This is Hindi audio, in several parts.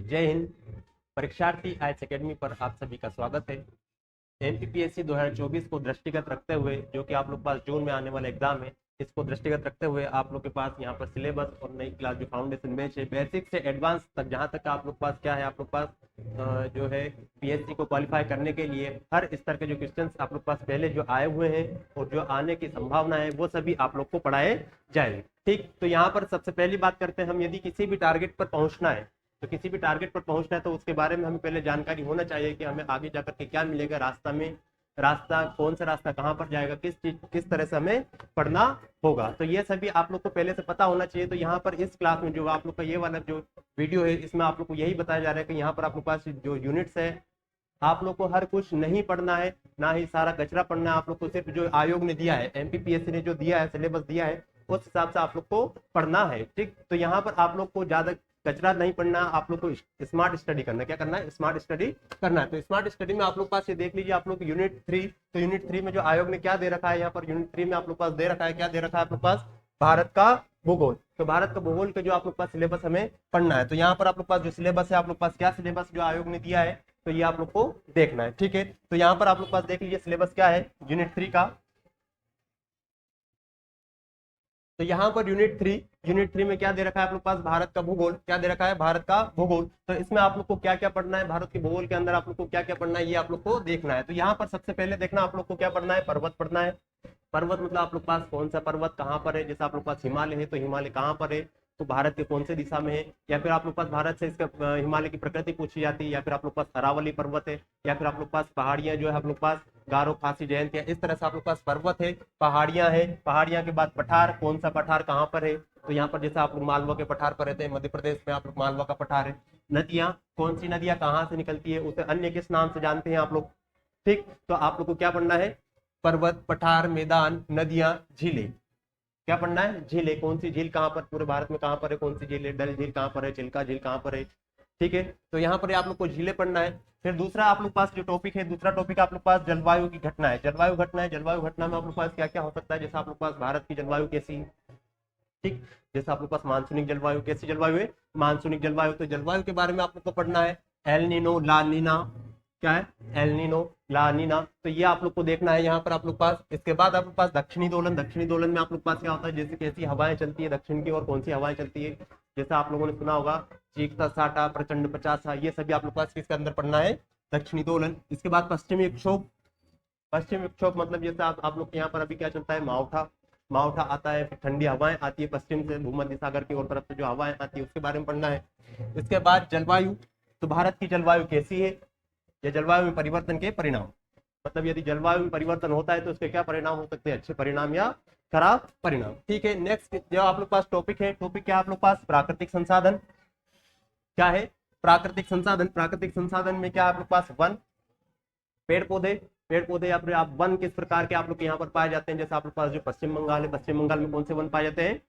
जय हिंद। परीक्षार्थी आईएएस एकेडमी पर आप सभी का स्वागत है। एमपीपीएससी 2024 को दृष्टिगत रखते हुए, जो कि आप लोग पास जून में आने वाला एग्जाम है, इसको दृष्टिगत रखते हुए आप लोग के पास यहाँ पर सिलेबस और नई क्लास जो फाउंडेशन बैच है, बेसिक से एडवांस तक, जहाँ तक आप लोग पास क्या है, आप लोग पास जो है पीएससी को क्वालिफाई करने के लिए हर स्तर के जो क्वेश्चंस आप लोग पास पहले जो आए हुए हैं और जो आने की संभावना है, वो सभी आप लोग को पढ़ाए जाएंगे। ठीक, तो यहाँ पर सबसे पहली बात करते हैं हम, यदि किसी भी टारगेट पर पहुंचना है, तो किसी भी टारगेट पर पहुंचना है तो उसके बारे में हमें पहले जानकारी होना चाहिए कि हमें आगे जाकर के क्या मिलेगा रास्ता में, रास्ता कौन सा रास्ता कहाँ पर जाएगा, किस तरह से हमें पढ़ना होगा। तो ये सभी आप लोग को पहले से पता होना चाहिए। तो यहाँ पर इस क्लास में जो आप लोग का ये वाला जो वीडियो है, इसमें आप लोग को यही बताया जा रहा है कि यहाँ पर आप लोग पास जो यूनिट्स है, आप लोग को हर कुछ नहीं पढ़ना है, ना ही सारा कचरा पढ़ना है। आप लोग को सिर्फ जो आयोग ने दिया है, एमपीपीएससी ने जो दिया है, सिलेबस दिया है, उस हिसाब से आप लोग को पढ़ना है। ठीक, तो यहाँ पर आप लोग को ज्यादा कचरा नहीं पढ़ना, आप लोग को स्मार्ट स्टडी करना है। क्या करना है? स्मार्ट स्टडी करना है। तो स्मार्ट स्टडी में आप लोग पास ये देख लीजिए, आप लोग यूनिट 3, तो यूनिट 3 में जो आयोग ने क्या दे रखा है, यहाँ पर यूनिट 3 में आप लोग पास दे रखा है, क्या दे रखा है आप लोग पास? भारत का भूगोल। तो भारत का भूगोल के जो आप लोग पास सिलेबस हमें पढ़ना है। तो यहाँ पर आप लोग पास जो सिलेबस है, आप लोग पास क्या सिलेबस जो आयोग ने दिया है, तो ये आप लोग को देखना है। ठीक है, तो यहाँ पर आप लोग पास देख लीजिए सिलेबस क्या है यूनिट 3 का। तो यहाँ पर यूनिट 3 में क्या दे रखा है आप लोग पास? भारत का भूगोल। क्या दे रखा है? भारत का भूगोल। तो इसमें आप लोग को क्या क्या पढ़ना है, भारत के भूगोल के अंदर आप लोग को क्या क्या पढ़ना है, ये आप लोग को देखना है। तो यहाँ पर सबसे पहले देखना आप लोग को क्या पढ़ना है? पर्वत पढ़ना है। पर्वत मतलब आप लोग पास कौन सा पर्वत कहाँ पर है, जैसे आप लोग पास हिमालय है, तो हिमालय कहाँ पर है, तो भारत के कौन से दिशा में है, या फिर आप लोग पास भारत से इसका हिमालय की प्रकृति पूछी जाती है, या फिर आप लोग पास अरावली पर्वत है, या फिर आप लोग पास पहाड़ियां जो है आप लोग पास गारो खासी जयंतिया, इस तरह से आप लोग पास पर्वत है, पहाड़ियां है। पहाड़ियां के बाद पठार, कौन सा पठार कहाँ पर है, तो यहाँ पर जैसे आप लोग मालवा के पठार पर रहते हैं, मध्य प्रदेश में आप लोग मालवा का पठार है। नदियां, कौन सी नदियां कहाँ से निकलती है, उसे अन्य किस नाम से जानते हैं आप लोग। ठीक, तो आप लोग को क्या पढ़ना है? पर्वत, पठार, मैदान, नदियां, झीलें। क्या पढ़ना है? झीलें। कौन सी झील कहाँ पर, पूरे भारत में कहाँ पर है, कौन सी झील है, डल झील कहाँ पर है, चिल्का झील कहाँ पर है। ठीक है, तो यहाँ पर आप लोग को झीलें पढ़ना है। फिर दूसरा आप लोग पास जो टॉपिक है, दूसरा टॉपिक आप लोग पास जलवायु की घटना है। जलवायु घटना है। जलवायु घटना में आप लोग पास क्या क्या हो सकता है, जैसे आप लोग पास भारत की जलवायु कैसी है। ठीक, जैसे आप लोग पास मानसूनिक जलवायु, कैसी जलवायु है? मानसूनिक जलवायु। तो जलवायु के बारे में आप लोग को पढ़ना है। एल नीनो, ला नीना, क्या है? एल नीनो, ला नीना, तो ये आप लोग को देखना है यहाँ पर आप लोग पास। इसके बाद आप लोग पास दक्षिणी दोलन। दक्षिणी दोलन में आप लोग पास क्या होता है, जैसे कैसी हवाएं चलती है दक्षिण की, और कौन सी हवाएं चलती है, जैसे आप लोगों ने सुना होगा चीखता साटा, प्रचंड पचासा, ये सभी आप लोग पास किसके अंदर पढ़ना है? दक्षिणी दोलन। इसके बाद पश्चिमी विक्षोभ। पश्चिमी विक्षोभ मतलब जैसे आप लोग के यहाँ पर अभी क्या चलता है? मावठा। मावठा आता है, फिर ठंडी हवाएं आती है पश्चिम से, भूमध्य सागर की ओर तरफ से जो हवाएं आती है, उसके बारे में पढ़ना है। इसके बाद जलवायु। तो भारत की जलवायु कैसी है, या जलवायु में परिवर्तन के परिणाम, मतलब यदि जलवायु में परिवर्तन होता है तो उसके क्या परिणाम हो सकते हैं, अच्छे परिणाम या खराब परिणाम। ठीक है, नेक्स्ट जो आप लोग पास टॉपिक है, टॉपिक क्या आप लोग पास? प्राकृतिक संसाधन। क्या है? प्राकृतिक संसाधन। प्राकृतिक संसाधन में क्या आप लोग पास? वन, पेड़ पौधे। पेड़ पौधे या फिर आप वन किस प्रकार के आप लोग यहाँ पर पाए जाते हैं, जैसे आप लोग पास जो पश्चिम बंगाल है, पश्चिम बंगाल में कौन से वन पाए जाते हैं?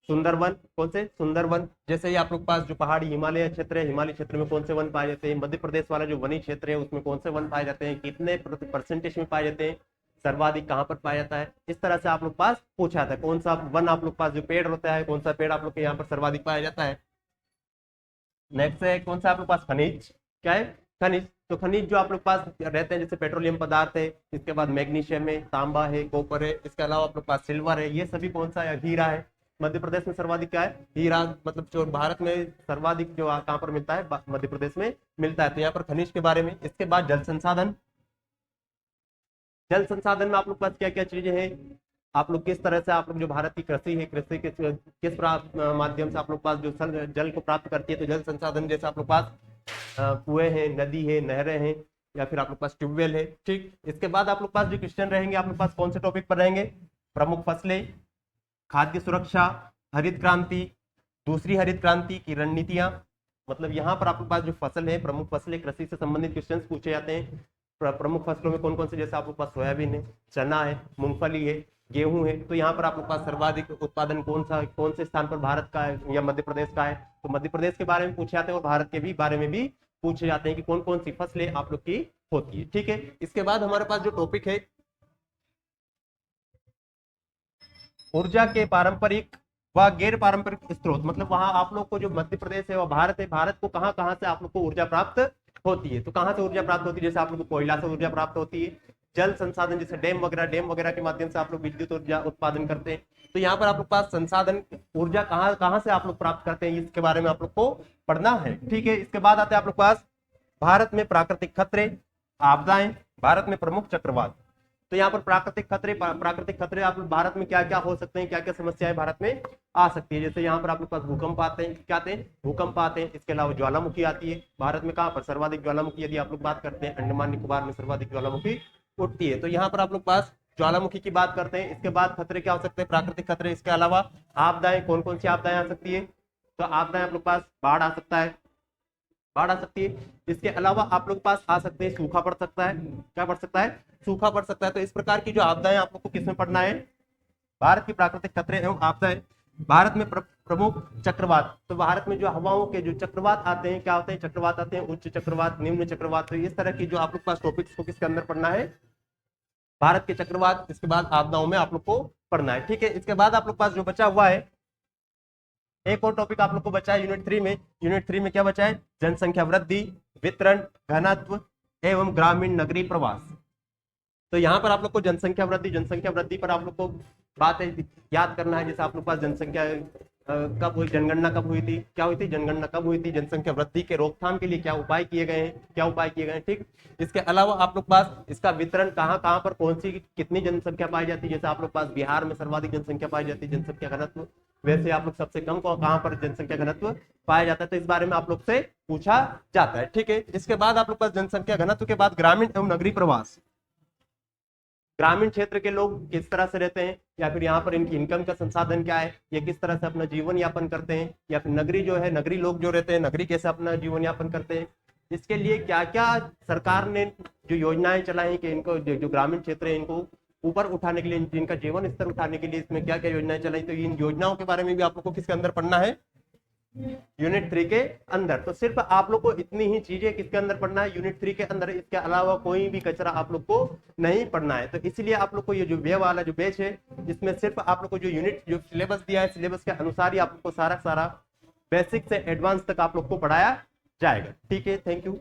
सुंदरवन। कौन से? सुंदरवन। जैसे ही आप लोग पास जो पहाड़ी हिमालय क्षेत्र है, हिमालय क्षेत्र में कौन से वन पाए जाते हैं? मध्य प्रदेश वाला जो वनी क्षेत्र है, उसमें कौन से वन पाए जाते हैं, कितने परसेंटेज में पाए जाते हैं, सर्वाधिक कहाँ पर पाया जाता है, इस तरह से आप लोग पास पूछा जाता है। कौन सा वन आप लोग पास जो पेड़ होता है, कौन सा पेड़ आप लोग के यहाँ पर सर्वाधिक पाया जाता है। नेक्स्ट है कौन सा आप लोग पास? खनिज। क्या है? खनिज। तो खनिज जो आप लोग पास रहते हैं, जैसे पेट्रोलियम पदार्थ है, इसके बाद मैग्नीशियम है, तांबा है, कॉपर है, इसके अलावा आप लोग पास सिल्वर है, ये सभी कौन सा है? हीरा है। मध्य प्रदेश में सर्वाधिक क्या है? हीरा। मतलब जो भारत में सर्वाधिक जो कहाँ पर मिलता है, मध्य प्रदेश में मिलता है। तो यहाँ पर खनिज के बारे में। इसके बाद जल संसाधन। जल संसाधन में आप लोग पास क्या क्या चीजें हैं, आप लोग किस तरह से आप लोग जो भारत की कृषि है, कृषि किस माध्यम से आप लोग पास जो जल को प्राप्त करती है। तो जल संसाधन जैसे आप लोग पास कुएं हैं, नदी है, नहरें हैं, या फिर आप लोग पास ट्यूबवेल है। ठीक, इसके बाद आप लोग पास जो क्वेश्चन रहेंगे, आप लोग पास कौन से टॉपिक पर रहेंगे? प्रमुख फसलें, खाद्य सुरक्षा, हरित क्रांति, दूसरी हरित क्रांति की रणनीतियां। मतलब यहाँ पर आप लोग पास जो फसल है, प्रमुख फसलें, कृषि से संबंधित क्वेश्चन पूछे जाते हैं। प्रमुख फसलों में कौन कौन से, जैसे आप लोग पास सोयाबीन है, चना है, मूंगफली है, गेहूं है। तो यहाँ पर आप लोग पास सर्वाधिक उत्पादन कौन से स्थान पर भारत का है या मध्य प्रदेश का है, तो मध्य प्रदेश के बारे में पूछे जाते हैं, और भारत के भी बारे में भी पूछे जाते हैं कि कौन कौन सी फसलें आप लोग की होती है। ठीक है, इसके बाद हमारे पास जो टॉपिक है, ऊर्जा के पारंपरिक वह गैर पारंपरिक स्रोत, मतलब वहां आप लोग को जो मध्य प्रदेश है, वह भारत है, भारत को कहाँ कहाँ से आप लोग को ऊर्जा प्राप्त होती है। तो कहाँ से ऊर्जा प्राप्त होती है, जैसे आप लोग को कोयला से ऊर्जा प्राप्त होती है, जल संसाधन जैसे डैम वगैरह के माध्यम से आप लोग विद्युत ऊर्जा उत्पादन करते हैं। तो यहाँ पर आप लोग पास संसाधन ऊर्जा कहाँ कहाँ से आप लोग प्राप्त करते हैं, इसके बारे में आप लोग को पढ़ना है। ठीक है, इसके बाद आते हैं आप लोग पास भारत में प्राकृतिक खतरे, आपदाएं, भारत में प्रमुख चक्रवात। तो यहाँ पर प्राकृतिक खतरे आप लोग भारत में क्या क्या हो सकते हैं, क्या क्या समस्याएं भारत में आ सकती है। जैसे यहाँ पर आप लोग पास भूकंप आते हैं, क्या आते हैं, भूकंप आते हैं। इसके अलावा ज्वालामुखी आती है भारत में, कहाँ पर सर्वाधिक ज्वालामुखी, यदि आप लोग बात करते हैं अंडमान निकोबार में सर्वाधिक ज्वालामुखी उठती है। तो यहाँ पर आप लोग पास ज्वालामुखी की बात करते हैं। इसके बाद खतरे क्या हो सकते हैं, प्राकृतिक खतरे। इसके अलावा आपदाएं, कौन कौन सी आपदाएं आ सकती है, तो आपदाएं आप लोग पास बाढ़ आ सकता है, बाढ़ आ सकती है। इसके अलावा आप लोग पास आ सकते हैं सूखा पड़ सकता है, क्या पड़ सकता है, सूखा पड़ सकता है। तो इस प्रकार की जो आपदाएं आप लोग को किसमें पढ़ना है, भारत की प्राकृतिक खतरे एवं आपदाएं। भारत में प्रमुख चक्रवात, तो भारत में जो हवाओं के जो चक्रवात आते हैं, क्या होते हैं, चक्रवात आते हैं, उच्च चक्रवात, निम्न चक्रवात। तो इस तरह की जो आप लोग पास टॉपिक्स को किसके अंदर पढ़ना है, भारत के चक्रवात, इसके बाद आपदाओं में आप लोग को पढ़ना है। ठीक है, इसके बाद आप लोग पास जो बचा हुआ है, एक और टॉपिक आप लोग को बचा है यूनिट 3 में। यूनिट 3 में क्या बचा है, जनसंख्या वृद्धि, वितरण, घनत्व एवं ग्रामीण नगरीय प्रवास। तो यहाँ पर आप लोग को जनसंख्या वृद्धि पर आप लोग को बात याद करना है। जैसे आप लोग पास जनसंख्या कब हुई, जनगणना कब हुई थी, क्या हुई थी, जनगणना कब हुई थी, जनसंख्या वृद्धि के रोकथाम के लिए क्या उपाय किए गए हैं, क्या उपाय किए गए हैं। ठीक, इसके अलावा आप लोग पास इसका वितरण कहाँ कहाँ पर कौन सी कितनी जनसंख्या पाई जाती है। जैसे आप लोग पास बिहार में सर्वाधिक जनसंख्या पाई जाती है, जनसंख्या घनत्व, वैसे आप लोग सबसे कम कहाँ पर जनसंख्या घनत्व पाया जाता है। तो इस बारे में आप लोग से पूछा जाता है। ठीक है, इसके बाद आप लोग पास जनसंख्या घनत्व के बाद ग्रामीण एवं नगरीय प्रवास। ग्रामीण क्षेत्र के लोग किस तरह से रहते हैं, या फिर यहाँ पर इनकी इनकम का संसाधन क्या है, ये किस तरह से अपना जीवन यापन करते हैं, या फिर नगरी जो है, नगरी लोग जो रहते हैं, नगरी कैसे अपना जीवन यापन करते हैं। इसके लिए क्या क्या सरकार ने जो योजनाएं चलाई कि इनको जो ग्रामीण क्षेत्र है इनको ऊपर उठाने के लिए, जिनका जीवन स्तर उठाने के लिए इसमें क्या क्या योजनाएं चलाई। तो इन योजनाओं के बारे में भी आप लोग को किसके अंदर पढ़ना है, यूनिट 3 के अंदर। तो सिर्फ आप लोग को इतनी ही चीजें किसके अंदर पढ़ना है, यूनिट 3 के अंदर। इसके अलावा कोई भी कचरा आप लोग को नहीं पढ़ना है। तो इसीलिए आप लोग को ये जो वे वाला जो बैच है, इसमें सिर्फ आप लोग को जो यूनिट जो सिलेबस दिया है, सिलेबस के अनुसार ही आप लोग को सारा बेसिक से एडवांस तक आप लोग को पढ़ाया जाएगा। ठीक है, थैंक यू।